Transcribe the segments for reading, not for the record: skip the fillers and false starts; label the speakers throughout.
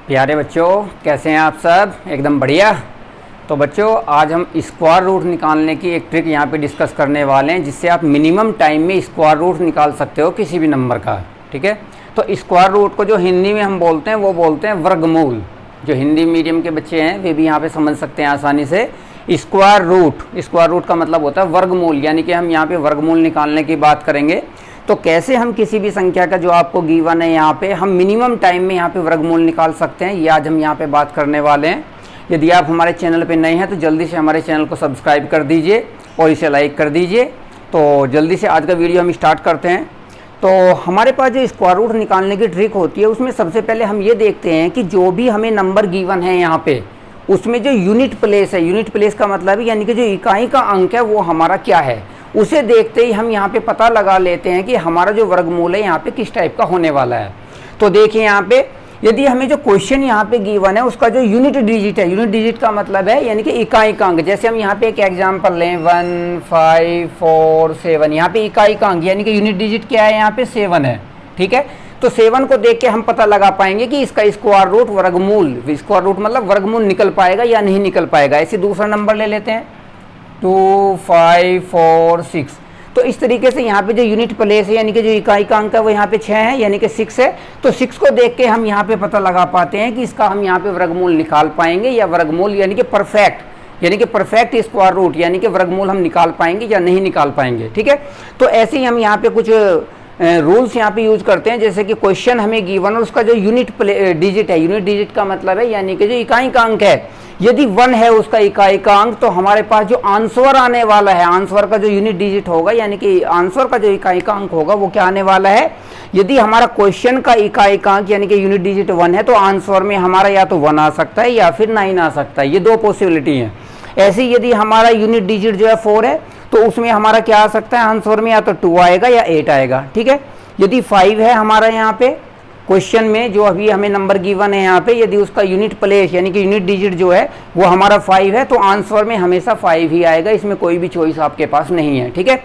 Speaker 1: प्यारे बच्चों, कैसे हैं आप सब? एकदम बढ़िया। तो बच्चों, आज हम स्क्वायर रूट निकालने की एक ट्रिक यहाँ पे डिस्कस करने वाले हैं, जिससे आप मिनिमम टाइम में स्क्वायर रूट निकाल सकते हो किसी भी नंबर का। ठीक है, तो स्क्वायर रूट को जो हिंदी में हम बोलते हैं वो बोलते हैं वर्गमूल। जो हिंदी मीडियम के बच्चे हैं वे भी यहाँ पे समझ सकते हैं आसानी से। स्क्वायर रूट का मतलब होता है वर्गमूल, यानी कि हम यहाँ पे वर्गमूल निकालने की बात करेंगे। तो कैसे हम किसी भी संख्या का जो आपको गिवन है यहाँ पे हम मिनिमम टाइम में यहाँ पे वर्गमूल निकाल सकते हैं, ये आज हम यहाँ पे बात करने वाले हैं। यदि आप हमारे चैनल पे नए हैं तो जल्दी से हमारे चैनल को सब्सक्राइब कर दीजिए और इसे लाइक कर दीजिए। तो जल्दी से आज का वीडियो हम स्टार्ट करते हैं। तो हमारे पास जो स्क्वायर रूट निकालने की ट्रिक होती है उसमें सबसे पहले हम ये देखते हैं कि जो भी हमें नंबर गिवन है यहाँ पे उसमें जो यूनिट प्लेस है, यूनिट प्लेस का मतलब है यानी कि जो इकाई का अंक है वो हमारा क्या है, उसे देखते ही हम यहाँ पे पता लगा लेते हैं कि हमारा जो वर्गमूल है यहाँ पे किस टाइप का होने वाला है। तो देखिए यहाँ पे यदि हमें जो क्वेश्चन यहाँ पे गिवन है उसका जो यूनिट डिजिट है, यूनिट डिजिट का मतलब है यानी कि इकाई का अंक। जैसे हम यहाँ पे एक एग्जांपल लें 1 5 4 7, यहाँ पे इकाई का अंक यानी कि यूनिट डिजिट क्या है, यहाँ पे 7 है। ठीक है, तो 7 को देख के हम पता लगा पाएंगे कि इसका स्क्वायर रूट वर्गमूल, स्क्वायर रूट मतलब वर्गमूल निकल पाएगा या नहीं निकल पाएगा। ऐसे दूसरा नंबर ले लेते हैं 2 5 4 6। तो इस तरीके से यहाँ पे जो यूनिट प्लेस है यानी कि जो इकाई का अंक है वो यहाँ पे 6 है यानी कि 6 है। तो 6 को देख के हम यहाँ पे पता लगा पाते हैं कि इसका हम यहाँ पे वर्गमूल निकाल पाएंगे या वर्गमूल यानी कि परफेक्ट स्क्वायर रूट यानी कि वर्गमूल हम निकाल पाएंगे या नहीं निकाल पाएंगे। ठीक है, तो ऐसे ही हम यहाँ पे कुछ रूल्स यहाँ पे यूज करते हैं। जैसे कि क्वेश्चन हमें गिवन और उसका जो यूनिट डिजिट है, यूनिट डिजिट का मतलब है यानी कि जो इकाई का अंक है, यदि 1 है उसका इकाई का अंक, तो हमारे पास जो आंसर आने वाला है, आंसर का जो यूनिट डिजिट होगा यानी कि आंसर का जो इकाई का अंक होगा वो क्या आने वाला है। यदि हमारा क्वेश्चन का इकाई का अंक यानी कि यूनिट डिजिट 1 है तो आंसर में हमारा या तो 1 आ सकता है या फिर 9 आ सकता है। ये दो पॉसिबिलिटी है। ऐसे यदि हमारा यूनिट डिजिट जो है 4 है तो उसमें हमारा क्या आ सकता है, आंसर में या तो 2 आएगा या 8 आएगा। ठीक है, यदि 5 है हमारा यहाँ पे क्वेश्चन में जो अभी हमें नंबर गिवन है यहाँ पे, यदि उसका यूनिट प्लेस यानी कि यूनिट डिजिट जो है वो हमारा 5 है तो आंसर में हमेशा 5 ही आएगा, इसमें कोई भी चॉइस आपके पास नहीं है। ठीक है,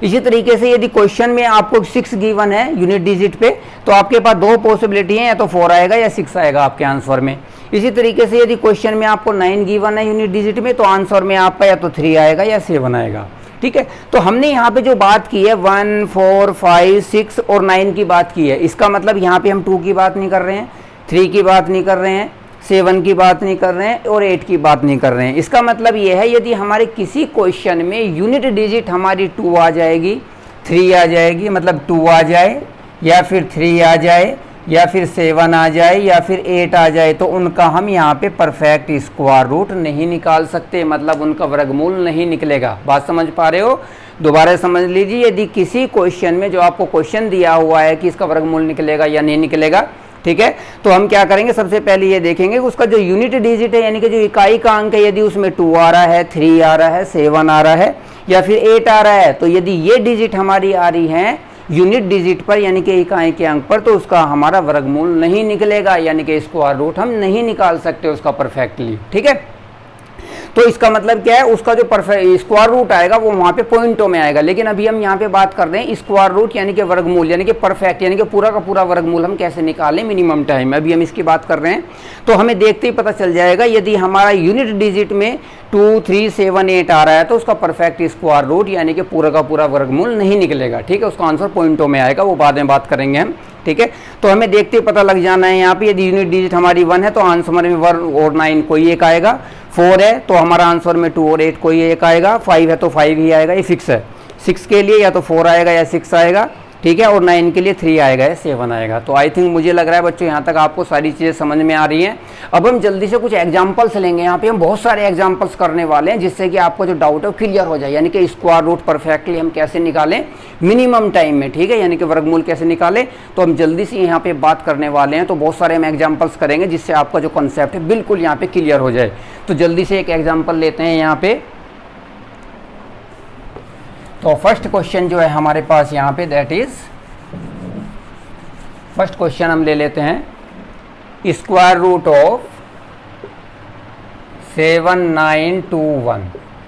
Speaker 1: इसी तरीके से यदि क्वेश्चन में आपको 6 गिवन है यूनिट डिजिट पे तो आपके पास दो पॉसिबिलिटी है, या तो 4 आएगा या 6 आएगा आपके आंसर में। इसी तरीके से यदि क्वेश्चन में आपको 9 गिवन है यूनिट डिजिट में तो आंसर में आपका या तो 3 आएगा या 7 आएगा। ठीक है, तो हमने यहाँ पे जो बात की है 1 4 5 6 और 9 की बात की है, इसका मतलब यहाँ पे हम 2 की बात नहीं कर रहे हैं, 3 की बात नहीं कर रहे हैं, 7 की बात नहीं कर रहे हैं और 8 की बात नहीं कर रहे हैं। इसका मतलब ये है यदि हमारे किसी क्वेश्चन में यूनिट डिजिट हमारी 2 आ जाएगी, 3 आ जाएगी, मतलब 2 आ जाए या फिर 3 आ जाए या फिर 7 आ जाए या फिर 8 आ जाए, तो उनका हम यहाँ पे परफेक्ट स्क्वायर रूट नहीं निकाल सकते, मतलब उनका वर्गमूल नहीं निकलेगा। बात समझ पा रहे हो? दोबारा समझ लीजिए, यदि किसी क्वेश्चन में जो आपको क्वेश्चन दिया हुआ है कि इसका वर्गमूल निकलेगा या नहीं निकलेगा, ठीक है, तो हम क्या करेंगे, सबसे पहले ये देखेंगे कि उसका जो यूनिट डिजिट है यानी कि जो इकाई का अंक है, यदि उसमें 2 आ रहा है, 3 आ रहा है, 7 आ रहा है या फिर 8 आ रहा है, तो यदि ये डिजिट हमारी आ रही है यूनिट डिजिट पर यानी कि इकाई के अंक पर, तो उसका हमारा वर्गमूल नहीं निकलेगा, यानी कि स्क्वायर रूट हम नहीं निकाल सकते उसका परफेक्टली। ठीक है, तो इसका मतलब क्या है, उसका जो परफेक्ट स्क्वायर रूट आएगा वो वहाँ पे पॉइंटों में आएगा। लेकिन अभी हम यहाँ पे बात कर रहे हैं स्क्वायर रूट यानी कि वर्गमूल यानी कि परफेक्ट यानी कि पूरा का पूरा वर्गमूल हम कैसे निकालें मिनिमम टाइम में, अभी हम इसकी बात कर रहे हैं। तो हमें देखते ही पता चल जाएगा यदि हमारा यूनिट डिजिट में 2 3 7 8 आ रहा है तो उसका परफेक्ट स्क्वायर रूट यानी कि पूरा का पूरा वर्गमूल नहीं निकलेगा। ठीक है, उसका आंसर पॉइंटों में आएगा, वो बाद में बात करेंगे हम। ठीक है, तो हमें देखते ही पता लग जाना है यहाँ पे, यदि यूनिट डिजिट हमारी 1 है तो आंसर में 1 और 9 कोई एक आएगा, 4 है तो हमारा आंसर में 2 और 8 कोई एक आएगा, 5 है तो 5 ही आएगा, ये फिक्स है। 6 के लिए या तो 4 आएगा या 6 आएगा। ठीक है, और 9 के लिए 3 आएगा या 7 आएगा। तो आई थिंक मुझे लग रहा है बच्चों यहाँ तक आपको सारी चीज़ें समझ में आ रही हैं। अब हम जल्दी से कुछ एग्जांपल्स लेंगे, यहाँ पे हम बहुत सारे एग्जांपल्स करने वाले हैं जिससे कि आपको जो डाउट है वो क्लियर हो जाए, यानी कि स्क्वायर रूट परफेक्टली हम कैसे निकालें मिनिमम टाइम में। ठीक है, यानी कि वर्गमूल कैसे निकालें, तो हम जल्दी से यहाँ पे बात करने वाले हैं। तो बहुत सारे हम एग्जाम्पल्स करेंगे जिससे आपका जो कॉन्सेप्ट है बिल्कुल यहाँ पे क्लियर हो जाए। तो जल्दी से एक एग्जाम्पल लेते हैं यहाँ पे। तो फर्स्ट क्वेश्चन जो है हमारे पास यहाँ पे, दैट इज फर्स्ट क्वेश्चन हम ले लेते हैं स्क्वायर रूट ऑफ 7921।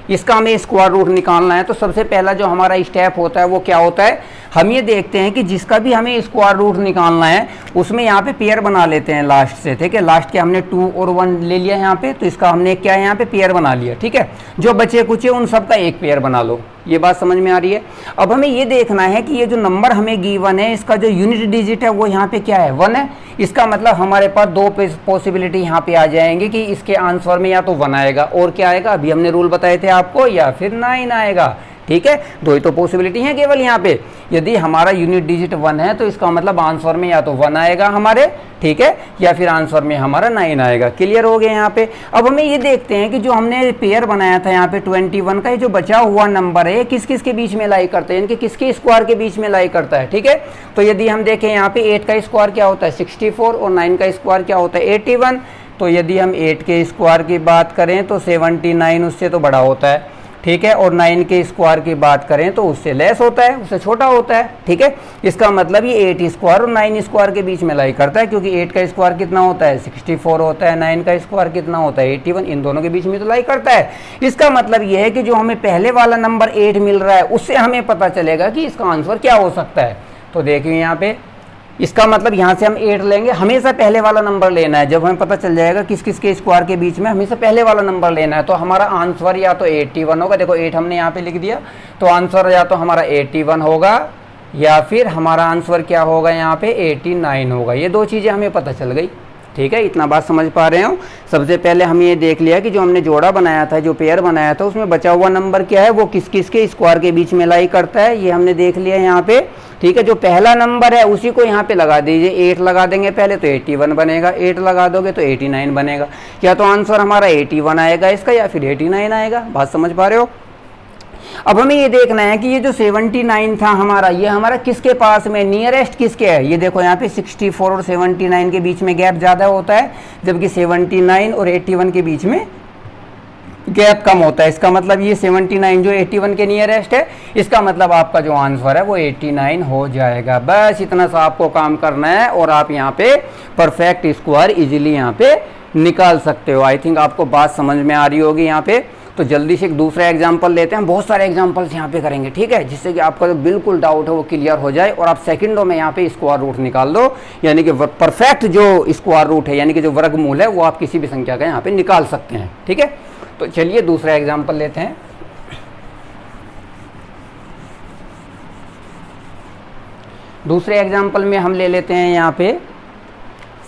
Speaker 1: इसका हमें स्क्वायर रूट निकालना है। तो सबसे पहला जो हमारा स्टेप होता है वो क्या होता है, हम ये देखते हैं कि जिसका भी हमें स्क्वायर रूट निकालना है उसमें यहाँ पे पेयर बना लेते हैं लास्ट से, ठीक है। लास्ट के हमने 2 और 1 ले लिया यहाँ पे, तो इसका हमने क्या है यहाँ पे पेयर बना लिया, ठीक है। जो बचे कुछ उन सब का एक पेयर बना लो, ये बात समझ में आ रही है। अब हमें ये देखना है कि ये जो नंबर हमें गिवन है इसका जो यूनिट डिजिट है वो यहाँ पे क्या है, 1 है। इसका मतलब हमारे पास 2 पॉसिबिलिटी यहाँ पे आ जाएंगे कि इसके आंसर में या तो 1 आएगा और क्या आएगा, अभी हमने रूल बताए थे आपको, या फिर 9 आएगा, ठीक है। 2 ही तो पॉसिबिलिटी है केवल यहाँ पे। यदि हमारा यूनिट डिजिट 1 है तो इसका मतलब आंसर में या तो 1 आएगा हमारे, ठीक है, या फिर आंसर में हमारा 9 आएगा। क्लियर हो गया यहाँ पे। अब हमें ये देखते हैं कि जो हमने पेयर बनाया था यहाँ पे 21 का, ये जो बचा हुआ नंबर है किस किस के बीच में लाई करता है, यानी कि किसके स्क्वायर के बीच में लाई करता है, ठीक है। तो यदि हम देखें यहाँ पे 8 का स्क्वायर क्या होता है 64 और 9 का स्क्वायर क्या होता है 81। तो यदि हम 8 के स्क्वायर की बात करें तो 79 उससे तो बड़ा होता है, ठीक है, और 9 के स्क्वायर की बात करें तो उससे लेस होता है, उससे छोटा होता है, ठीक है। इसका मतलब ये 8 स्क्वायर और 9 स्क्वायर के बीच में लाई करता है, क्योंकि 8 का स्क्वायर कितना होता है 64 होता है, 9 का स्क्वायर कितना होता है 81, इन दोनों के बीच में तो लाई करता है। इसका मतलब ये है कि जो हमें पहले वाला नंबर 8 मिल रहा है उससे हमें पता चलेगा कि इसका आंसर क्या हो सकता है। तो देखिए यहाँ पे इसका मतलब यहाँ से हम 8 लेंगे, हमेशा पहले वाला नंबर लेना है। जब हमें पता चल जाएगा किस किस के स्क्वायर के बीच में, हमेशा पहले वाला नंबर लेना है। तो हमारा आंसर या तो 81 होगा, देखो 8 हमने यहाँ पे लिख दिया, तो आंसर या तो हमारा 81 होगा या फिर हमारा आंसर क्या होगा यहाँ पे 89 होगा। ये 2 चीज़ें हमें पता चल गई, ठीक है। इतना बात समझ पा रहे हो। सबसे पहले हम ये देख लिया कि जो हमने जोड़ा बनाया था, जो पेयर बनाया था, उसमें बचा हुआ नंबर क्या है, वो किस किस के स्क्वायर के बीच में लाई करता है, ये हमने देख लिया यहाँ पे, ठीक है। जो पहला नंबर है उसी को यहाँ पे लगा दीजिए, 8 लगा देंगे पहले तो 81 बनेगा, 8 लगा दोगे तो 89 बनेगा। या तो आंसर हमारा 81 आएगा इसका या फिर 89 आएगा। बात समझ पा रहे हो। अब हमें ये देखना है कि ये जो 79 था हमारा, ये हमारा किसके पास में नियरेस्ट किसके है। ये देखो यहाँ पे 64 और 79 के बीच में गैप ज़्यादा होता है, जबकि 79 और 81 के बीच में गैप कम होता है। इसका मतलब ये 79 जो 81 के नियरेस्ट है, इसका मतलब आपका जो आंसर है वो 89 हो जाएगा। बस इतना सा आपको काम करना है और आप यहाँ पे परफेक्ट स्क्वायर इजीली यहाँ पे निकाल सकते हो। आई थिंक आपको बात समझ में आ रही होगी यहाँ पे। तो जल्दी से एक दूसरा एग्जाम्पल लेते हैं, बहुत सारे एग्जाम्पल्स यहाँ पे करेंगे, ठीक है, जिससे कि आपका जो बिल्कुल डाउट है वो क्लियर हो जाए और आप सेकंडों में यहाँ पे स्क्वायर रूट निकाल दो, यानी कि परफेक्ट जो स्क्वायर रूट है यानी कि जो वर्गमूल है वो आप किसी भी संख्या का यहाँ पे निकाल सकते हैं, ठीक है। तो चलिए दूसरा एग्जाम्पल लेते हैं। दूसरे एग्जाम्पल में हम ले लेते हैं यहाँ पे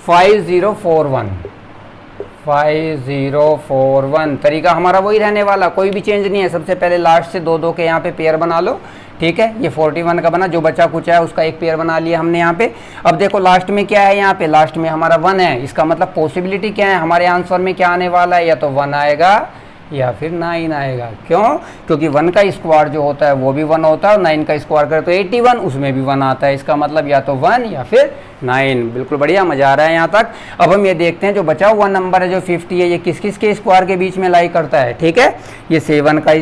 Speaker 1: 5041 तरीका हमारा वही रहने वाला, कोई भी चेंज नहीं है। सबसे पहले लास्ट से 2 के यहाँ पे पेयर बना लो, ठीक है। ये 41 का बना, जो बचा कुछ है उसका एक पेयर बना लिया हमने यहाँ पे। अब देखो लास्ट में क्या है, यहाँ पे लास्ट में हमारा 1 है। इसका मतलब पॉसिबिलिटी क्या है, हमारे आंसर में क्या आने वाला है, या तो 1 आएगा या फिर 9 आएगा। क्यों? क्योंकि 1 का स्क्वायर जो होता है वो भी 1 होता है और 9 का स्क्वायर करे तो 81, उसमें भी 1 आता है। इसका मतलब या तो 1 या फिर 9। बिल्कुल बढ़िया, मजा आ रहा है यहाँ तक। अब हम ये देखते हैं जो बचा हुआ नंबर है जो 50 है, ये किस किस के स्क्वायर के बीच में लाई करता है, ठीक है। ये 7 का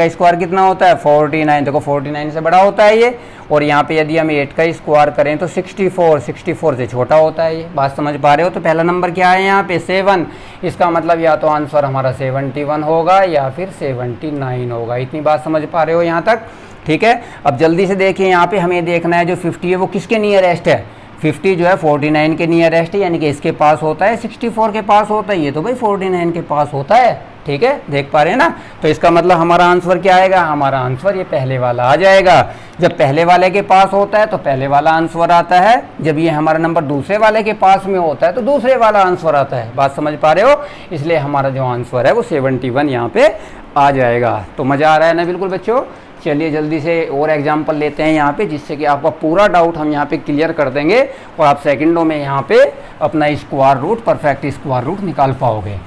Speaker 1: स्क्वायर कितना होता है 49, देखो 49 से बड़ा होता है ये। और यहाँ पे यदि हम 8 का स्क्वायर करें तो 64 से छोटा होता है ये। बात समझ पा रहे हो। तो पहला नंबर क्या है यहाँ पे 7, इसका मतलब या तो आंसर हमारा 71 होगा या फिर 79 होगा। इतनी बात समझ पा रहे हो यहाँ तक, ठीक है। अब जल्दी से देखिए यहाँ पे हमें देखना है जो 50 है वो किसके नियरेस्ट है। 50 जो है 49 के नियरेस्ट है, यानी कि इसके पास होता है, 64 के पास होता है, ये तो भाई 49 के पास होता है, ठीक है। देख पा रहे हैं ना। तो इसका मतलब हमारा आंसर क्या आएगा, हमारा आंसर ये पहले वाला आ जाएगा। जब पहले वाले के पास होता है तो पहले वाला आंसर आता है, जब ये हमारा नंबर दूसरे वाले के पास में होता है तो दूसरे वाला आंसर आता है। बात समझ पा रहे हो। इसलिए हमारा जो आंसर है वो 71 यहाँ पे आ जाएगा। तो मज़ा आ रहा है ना बिल्कुल बच्चों। चलिए जल्दी से और एग्जाम्पल लेते हैं यहाँ पे, जिससे कि आपका पूरा डाउट हम यहाँ पे क्लियर कर देंगे और आप सेकंडों में यहाँ पे अपना square root, perfect square root निकाल पाओगे,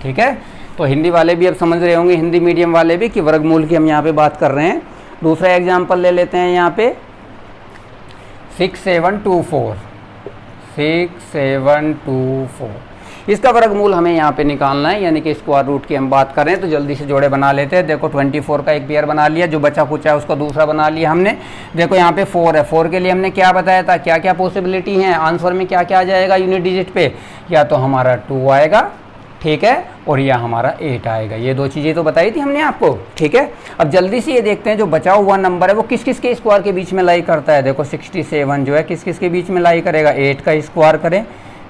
Speaker 1: ठीक है। तो हिंदी वाले भी अब समझ रहे होंगे, हिंदी मीडियम वाले भी, कि वर्गमूल की हम यहाँ पे बात कर रहे हैं। दूसरा एग्जाम्पल ले लेते हैं यहाँ पे 6724। इसका वर्गमूल हमें यहाँ पे निकालना है, यानी कि स्क्वायर रूट की हम बात करें। तो जल्दी से जोड़े बना लेते हैं। देखो 24 का एक पेयर बना लिया, जो बचा कुछ है उसका दूसरा बना लिया हमने। देखो यहाँ पे 4 है, 4 के लिए हमने क्या बताया था, क्या क्या पॉसिबिलिटी हैं, आंसर में क्या क्या आ जाएगा यूनिट डिजिट पे, या तो हमारा 2 आएगा, ठीक है, और यह हमारा 8 आएगा। ये दो चीज़ें तो बताई थी हमने आपको, ठीक है। अब जल्दी से ये देखते हैं जो बचा हुआ नंबर है वो किस किस के स्क्वायर के बीच में लाई करता है। देखो 67 जो है किस किस के बीच में लाई करेगा, 8 का स्क्वायर करें,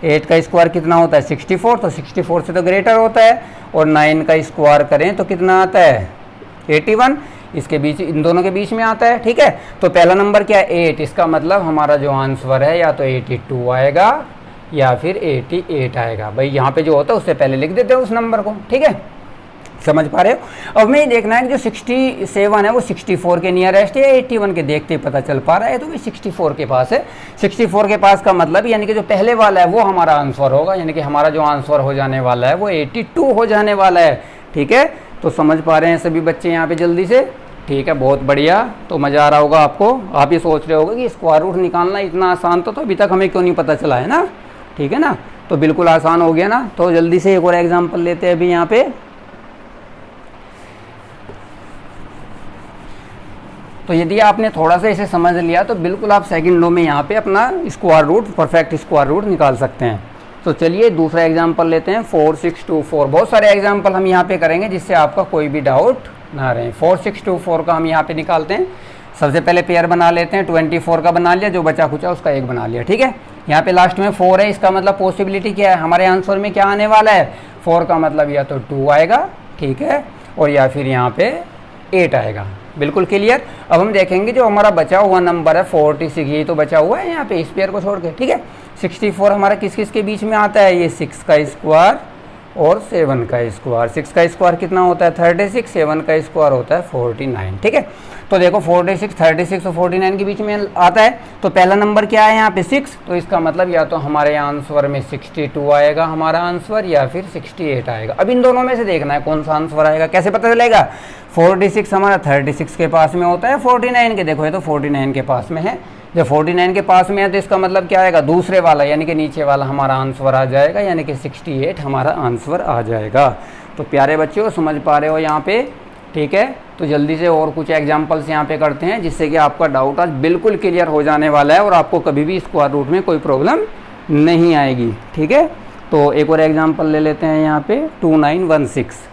Speaker 1: 8 का स्क्वायर कितना होता है 64, तो 64 से तो ग्रेटर होता है, और 9 का स्क्वायर करें तो कितना आता है 81, इसके बीच, इन दोनों के बीच में आता है, ठीक है। तो पहला नंबर क्या है 8, इसका मतलब हमारा जो आंसर है या तो 82 आएगा या फिर 88 आएगा। भाई यहाँ पे जो होता है उससे पहले लिख देते हैं उस नंबर को, ठीक है, समझ पा रहे हो। अब हमें ये देखना है कि जो 67 है वो 64 के नियरेस्ट है या 81 के, देखते ही पता चल पा रहा है, तो भी 64 के पास है। 64 के पास का मतलब यानी कि जो पहले वाला है वो हमारा आंसर होगा, यानी कि हमारा जो आंसर हो जाने वाला है वो 82 हो जाने वाला है, ठीक है। तो समझ पा रहे हैं सभी बच्चे यहाँ पे जल्दी से, ठीक है, बहुत बढ़िया। तो मज़ा आ रहा होगा आपको। आप ये सोच रहे होगे कि स्क्वायर रूट निकालना इतना आसान तो अभी तक हमें क्यों नहीं पता चला है ना, ठीक है ना। तो बिल्कुल आसान हो गया ना। तो जल्दी से एक और एग्जांपल लेते हैं अभी यहाँ पे। तो यदि आपने थोड़ा सा इसे समझ लिया तो बिल्कुल आप सेकंडों में यहाँ पे अपना square root, perfect square root निकाल सकते हैं। तो चलिए दूसरा एग्जांपल लेते हैं 4624। बहुत सारे एग्जांपल हम यहाँ पे करेंगे जिससे आपका कोई भी डाउट ना रहे। 4624 का हम यहाँ पे निकालते हैं। सबसे पहले पेयर बना लेते हैं, 24 का बना लिया, जो बचा खुचा उसका एक बना लिया, ठीक है। यहाँ पे लास्ट में 4 है, इसका मतलब पॉसिबिलिटी क्या है, हमारे आंसर में क्या आने वाला है 4 का मतलब या तो 2 आएगा, ठीक है, और या फिर यहाँ पे 8 आएगा। बिल्कुल क्लियर। अब हम देखेंगे जो हमारा बचा हुआ नंबर है 46, ये तो बचा हुआ है यहाँ पे इस पेयर को छोड़ के, ठीक है। 64 हमारा किस किस के बीच में आता है, ये 6 का स्क्वायर और 7 का स्क्वायर। 6 का स्क्वायर कितना होता है 36, 7 का स्क्वायर होता है 49, ठीक है। तो देखो 46, 36 और 49 के बीच में आता है। तो पहला नंबर क्या है यहाँ पे 6, तो इसका मतलब या तो हमारे आंसर में 62 आएगा हमारा आंसर, या फिर 68 आएगा। अब इन दोनों में से देखना है कौन सा आंसर आएगा। कैसे पता चलेगा, 46 हमारा 36 के पास में होता है, 49 के, देखो ये तो 49 के पास में है। जब 49 के पास में है तो इसका मतलब क्या आएगा, दूसरे वाला यानी कि नीचे वाला हमारा आंसर आ जाएगा, यानी कि 68 हमारा आंसर आ जाएगा। तो प्यारे बच्चों समझ पा रहे हो यहाँ पे, ठीक है। तो जल्दी से और कुछ एग्जांपल्स यहाँ पे करते हैं जिससे कि आपका डाउट आज बिल्कुल क्लियर हो जाने वाला है और आपको कभी भी स्क्वायर रूट में कोई प्रॉब्लम नहीं आएगी, ठीक है। तो एक और एग्जांपल ले लेते हैं यहाँ पे 2916।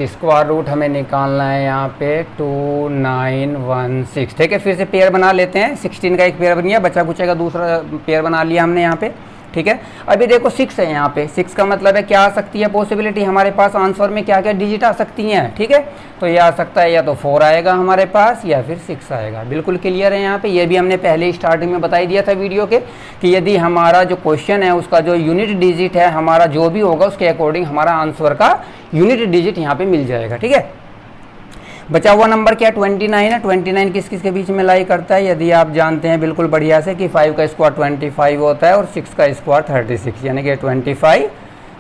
Speaker 1: स्क्वायर रूट हमें निकालना है यहाँ पे 2916, ठीक है। फिर से पेयर बना लेते हैं। 16 का एक पेयर बन गया, बचा कुचा का दूसरा पेयर बना लिया हमने यहाँ पे, ठीक है। अभी देखो 6 है यहाँ पे, 6 का मतलब है क्या आ सकती है पॉसिबिलिटी, हमारे पास आंसर में क्या क्या डिजिट आ सकती हैं, ठीक है। तो ये आ सकता है या तो 4 आएगा हमारे पास या फिर 6 आएगा। बिल्कुल क्लियर है यहाँ पे। ये भी हमने पहले स्टार्टिंग में बता ही दिया था वीडियो के कि यदि हमारा जो क्वेश्चन है उसका जो यूनिट डिजिट है हमारा जो भी होगा उसके अकॉर्डिंग हमारा आंसर का यूनिट डिजिट यहाँ पे मिल जाएगा, ठीक है। बचा हुआ नंबर क्या 29 है। 29 किस किस के बीच में लाई करता है, यदि आप जानते हैं बिल्कुल बढ़िया से कि 5 का स्क्वायर 25 होता है और 6 का स्क्वायर 36, यानी कि 25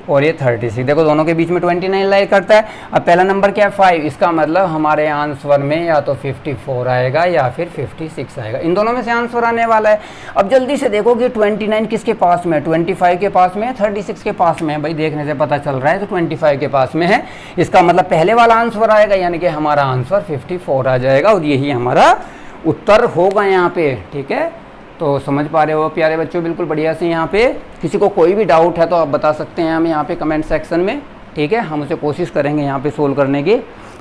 Speaker 1: और ये 36, देखो दोनों के बीच में 29 लाई करता है। अब पहला नंबर क्या है 5, इसका मतलब हमारे आंसर में या तो 54 आएगा या फिर 56 आएगा। इन दोनों में से आंसर आने वाला है। अब जल्दी से देखो कि 29 किसके पास में है, 25 के पास में है, 36 के पास में है। भाई देखने से पता चल रहा है तो 25 के पास में है, इसका मतलब पहले वाला आंसर आएगा, यानी कि हमारा आंसर 54 आ जाएगा और यही हमारा उत्तर होगा यहाँ पे, ठीक है। तो समझ पा रहे हो प्यारे बच्चों बिल्कुल बढ़िया से। यहाँ पे किसी को कोई भी डाउट है तो आप बता सकते हैं हमें यहाँ पे कमेंट सेक्शन में, ठीक है। हम उसे कोशिश करेंगे यहाँ पे सोल्व करने की।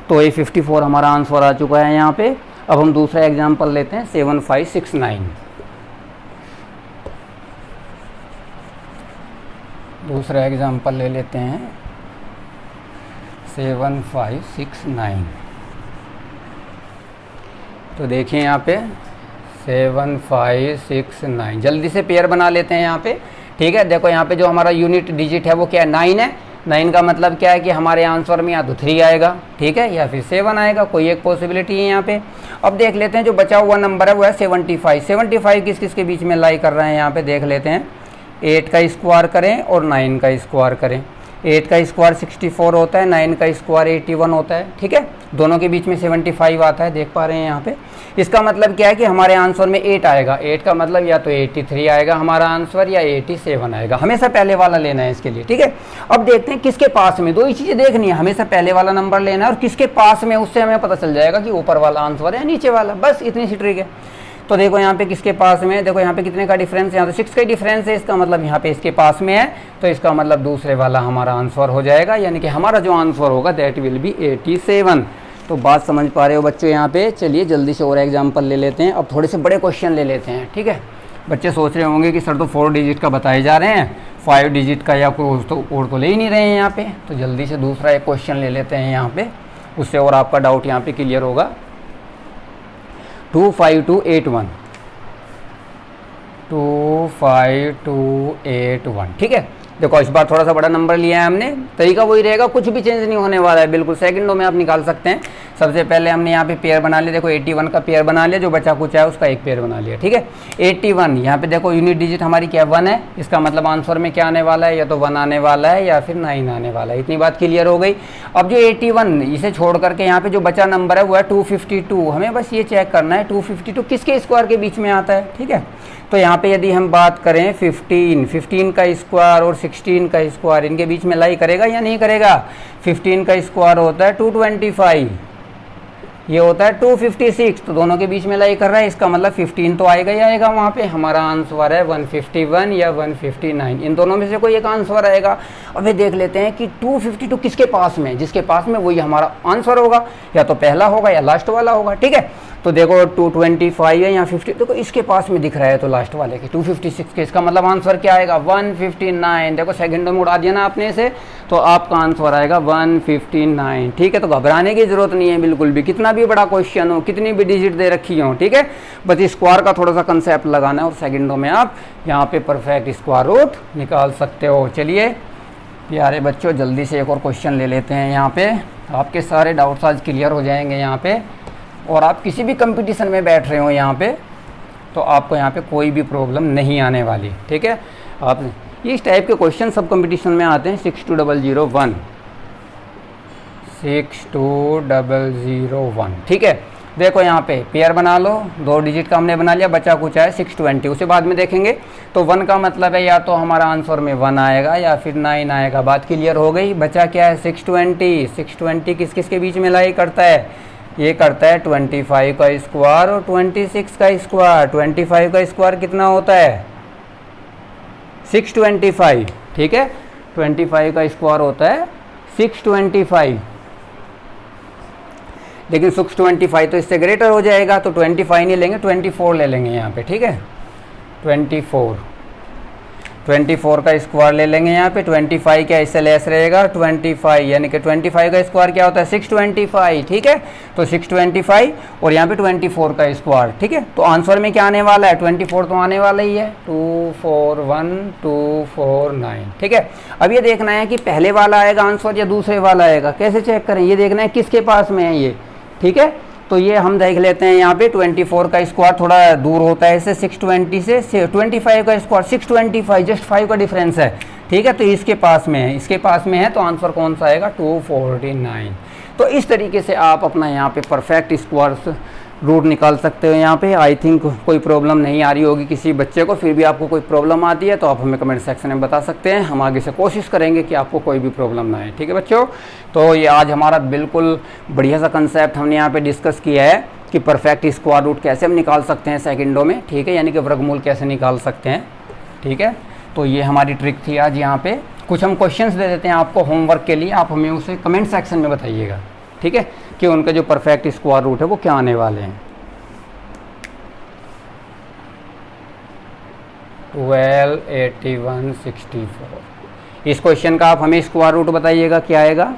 Speaker 1: तो ये 54 हमारा आंसर आ चुका है यहाँ पे। अब हम दूसरा एग्जांपल लेते हैं 7569। दूसरा एग्जांपल ले लेते हैं 7569। तो देखिए यहाँ पे 7569, जल्दी से पेयर बना लेते हैं यहाँ पे, ठीक है। देखो यहाँ पे जो हमारा यूनिट डिजिट है वो क्या है 9 है। 9 का मतलब क्या है कि हमारे आंसर में या तो 3 आएगा, ठीक है, या फिर 7 आएगा, कोई एक पॉसिबिलिटी है यहाँ पे। अब देख लेते हैं जो बचा हुआ नंबर है वो है 75। 75 किस किस के बीच में लाई कर रहे हैं यहाँ पे देख लेते हैं। 8 का स्क्वायर करें और 9 का स्क्वायर करें। 8 का स्क्वायर 64 होता है, 9 का स्क्वायर 81 होता है, ठीक है। दोनों के बीच में 75 आता है, देख पा रहे हैं यहाँ पे। इसका मतलब क्या है कि हमारे आंसर में 8 आएगा। 8 का मतलब या तो 83 आएगा हमारा आंसर या 87 आएगा। हमेशा पहले वाला लेना है इसके लिए, ठीक है। अब देखते हैं किसके पास में, दो ही चीज़ें देखनी है, हमेशा पहले वाला नंबर लेना है और किसके पास में, उससे हमें पता चल जाएगा कि ऊपर वाला आंसर है या नीचे वाला, बस इतनी सी ट्रिक है। तो देखो यहाँ पे किसके पास में है, देखो यहाँ पे कितने का डिफरेंस है, यहाँ तो 6 का डिफरेंस है, इसका मतलब यहाँ पे इसके पास में है, तो इसका मतलब दूसरे वाला हमारा आंसर हो जाएगा, यानी कि हमारा जो आंसर होगा दैट विल बी 87। तो बात समझ पा रहे हो बच्चों यहाँ पे। चलिए जल्दी से और एग्जाम्पल ले लेते हैं, अब थोड़े से बड़े क्वेश्चन ले लेते हैं, ठीक है। बच्चे सोच रहे होंगे कि सर तो 4 डिजिट का बताए जा रहे हैं, 5 डिजिट का या कोई तो और तो ले ही नहीं रहे हैं यहाँ पे। तो जल्दी से दूसरा एक क्वेश्चन ले लेते हैं यहाँ पे, उससे और आपका डाउट यहाँ पे क्लियर होगा। 25281 25281, ठीक है। देखो इस बार थोड़ा सा बड़ा नंबर लिया है हमने, तरीका वही रहेगा, कुछ भी चेंज नहीं होने वाला है, बिल्कुल सेकंडों में आप निकाल सकते हैं। सबसे पहले हमने यहाँ पे पेयर बना लिया, देखो 81 का पेयर बना लिया, जो बचा कुछ है उसका एक पेयर बना लिया, ठीक है। 81 यहाँ पे देखो यूनिट डिजिट हमारी क्या 1 है, इसका मतलब आंसर में क्या आने वाला है, या तो 1 आने वाला है या फिर 9 आने वाला है, इतनी बात क्लियर हो गई। अब जो 81 इसे छोड़ करके यहाँ पे जो बचा नंबर है वो है 252, हमें बस ये चेक करना है 252 किसके स्क्वायर के बीच में आता है, ठीक है। तो यहाँ पे यदि हम बात करें 15 का स्क्वायर और 16 का स्क्वायर, इनके बीच में लाई करेगा या नहीं करेगा। 15 का स्क्वायर होता है 225, ये होता है 256, तो दोनों के बीच में लाई कर रहा है, इसका मतलब 15 तो आएगा ही आएगा वहाँ पे। हमारा आंसर है 151 या 159, इन दोनों में से कोई एक आंसर आएगा। अब ये देख लेते हैं कि 252 किसके पास में, जिसके पास में वही हमारा आंसर होगा, या तो पहला होगा या लास्ट वाला होगा, ठीक है। तो देखो 225 है या 50, देखो इसके पास में दिख रहा है तो लास्ट वाले के 256 के, इसका मतलब आंसर क्या आएगा 159। देखो सेकंडों में उड़ा दिया ना आपने इसे, तो आपका आंसर आएगा 159, ठीक है। तो घबराने की जरूरत नहीं है बिल्कुल भी, कितना भी बड़ा क्वेश्चन हो, कितनी भी डिजिट दे रखी हो, ठीक है। बस स्क्वायर का थोड़ा सा कंसेप्ट लगाना है और सेकंडों में आप यहाँ पे परफेक्ट स्क्वायर रूट निकाल सकते हो। चलिए प्यारे बच्चों जल्दी से एक और क्वेश्चन ले लेते हैं यहाँ पे, आपके सारे डाउट्स आज क्लियर हो जाएंगे यहाँ पे। और आप किसी भी कंपटीशन में बैठ रहे हो यहाँ पे, तो आपको यहाँ पे कोई भी प्रॉब्लम नहीं आने वाली, ठीक है। आप इस टाइप के क्वेश्चन सब कंपटीशन में आते हैं। 62001 62001, ठीक है। देखो यहाँ पे पेयर बना लो, 2 डिजिट का हमने बना लिया, बचा कुछ है 620, उसे बाद में देखेंगे। तो 1 का मतलब है या तो हमारा आंसर में 1 आएगा या फिर 9 आएगा, बात क्लियर हो गई। बचा क्या है 620, 620 किस किस के बीच में लाई करता है, ये करता है 25 का स्क्वायर और 26 का स्क्वायर। 25 का स्क्वायर कितना होता है 625, ठीक है। 25 का स्क्वायर होता है 625, लेकिन 625 तो इससे ग्रेटर हो जाएगा, तो 25 नहीं लेंगे, 24 ले लेंगे यहाँ पे, ठीक है। 24 का स्क्वायर ले लेंगे यहाँ पे। 25 क्या इससे लेस रहेगा 25, यानी कि 25 का स्क्वायर क्या होता है 625, ठीक है। तो 625 और यहाँ पे 24 का स्क्वायर, ठीक है। तो आंसर में क्या आने वाला है 24 तो आने वाला ही है, 241249, ठीक है। अब ये देखना है कि पहले वाला आएगा आंसर या दूसरे वाला आएगा, कैसे चेक करें, ये देखना है किसके पास में है ये, ठीक है। तो ये हम देख लेते हैं यहाँ पे 24 का स्क्वायर थोड़ा दूर होता है इससे 620 से, 25 का स्क्वायर 625, जस्ट 5 का डिफरेंस है, ठीक है। तो इसके पास में है, इसके पास में है, तो आंसर कौन सा आएगा 249। तो इस तरीके से आप अपना यहाँ पे परफेक्ट स्क्वायर रूट निकाल सकते हो। यहाँ पे आई थिंक कोई प्रॉब्लम नहीं आ रही होगी किसी बच्चे को, फिर भी आपको कोई प्रॉब्लम आती है तो आप हमें कमेंट सेक्शन में बता सकते हैं, हम आगे से कोशिश करेंगे कि आपको कोई भी प्रॉब्लम ना आए, ठीक है बच्चों। तो ये आज हमारा बिल्कुल बढ़िया सा कंसेप्ट हमने यहाँ पे डिस्कस किया है कि परफेक्ट स्क्वायर रूट कैसे हम निकाल सकते हैं सेकंडों में, ठीक है, यानी कि वर्गमूल कैसे निकाल सकते हैं, ठीक है। तो ये हमारी ट्रिक थी आज। यहाँ पे कुछ हम क्वेश्चंस दे देते हैं आपको होमवर्क के लिए, आप हमें उसे कमेंट सेक्शन में बताइएगा, ठीक है, कि उनके जो परफेक्ट स्क्वायर रूट है वो क्या आने वाले हैं। 128164, इस क्वेश्चन का आप हमें स्क्वायर रूट बताइएगा क्या आएगा।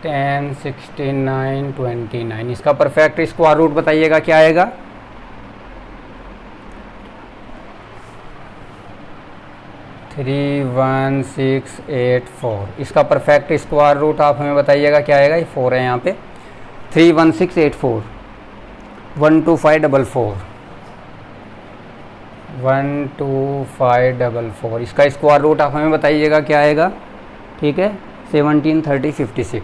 Speaker 1: टेन 69 29, इसका परफेक्ट स्क्वायर रूट बताइएगा क्या आएगा। 31684, इसका परफेक्ट स्क्वायर रूट आप हमें बताइएगा क्या आएगा। ये 4 है यहाँ पे, 31684, 12544, 12544, इसका स्क्वायर रूट आप हमें बताइएगा क्या आएगा, ठीक है। 173056,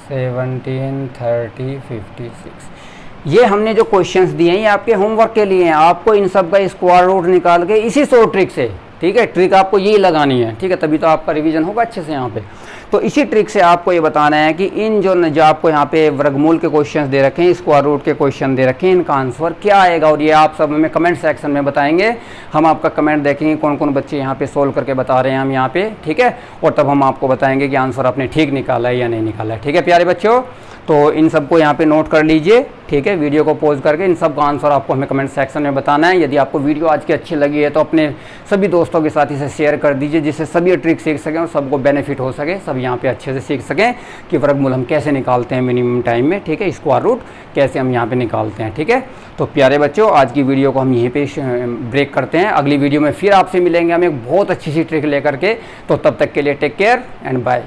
Speaker 1: 173056। ये हमने जो क्वेश्चंस दिए हैं ये आपके होमवर्क के लिए हैं, आपको इन सब का स्क्वायर रूट निकाल के इसी शॉर्ट ट्रिक से ठीक है, ट्रिक आपको यही लगानी है, ठीक है, तभी तो आपका रिवीजन होगा अच्छे से यहाँ पे। तो इसी ट्रिक से आपको ये बताना है कि इन जो आपको यहाँ पे वर्गमूल के क्वेश्चंस दे रखे हैं, स्क्वायर रूट के क्वेश्चन दे रखे हैं, इनका आंसर क्या आएगा, और ये आप सब हमें कमेंट सेक्शन में बताएंगे। हम आपका कमेंट देखेंगे कौन कौन बच्चे यहाँ पे सोल्व करके बता रहे हैं हम यहाँ पे, ठीक है, और तब हम आपको बताएंगे कि आंसर आपने ठीक निकाला है या नहीं निकाला है। ठीक है प्यारे बच्चों, तो इन सबको यहाँ पे नोट कर लीजिए, ठीक है, वीडियो को पॉज करके इन सब का आंसर आपको हमें कमेंट सेक्शन में बताना है। यदि आपको वीडियो आज की अच्छी लगी है तो अपने सभी दोस्तों के साथ इसे शेयर कर दीजिए, जिससे सभी ये ट्रिक सीख सकें और सबको बेनिफिट हो सके, सब यहाँ पे अच्छे से सीख सकें कि वर्गमूल हम कैसे निकालते हैं मिनिमम टाइम में, ठीक है, स्क्वायर रूट कैसे हम यहाँ पे निकालते हैं। ठीक है, तो प्यारे बच्चों आज की वीडियो को हम यहीं पे ब्रेक करते हैं, अगली वीडियो में फिर आपसे मिलेंगे हम एक बहुत अच्छी सी ट्रिक लेकर के। तो तब तक के लिए टेक केयर एंड बाय।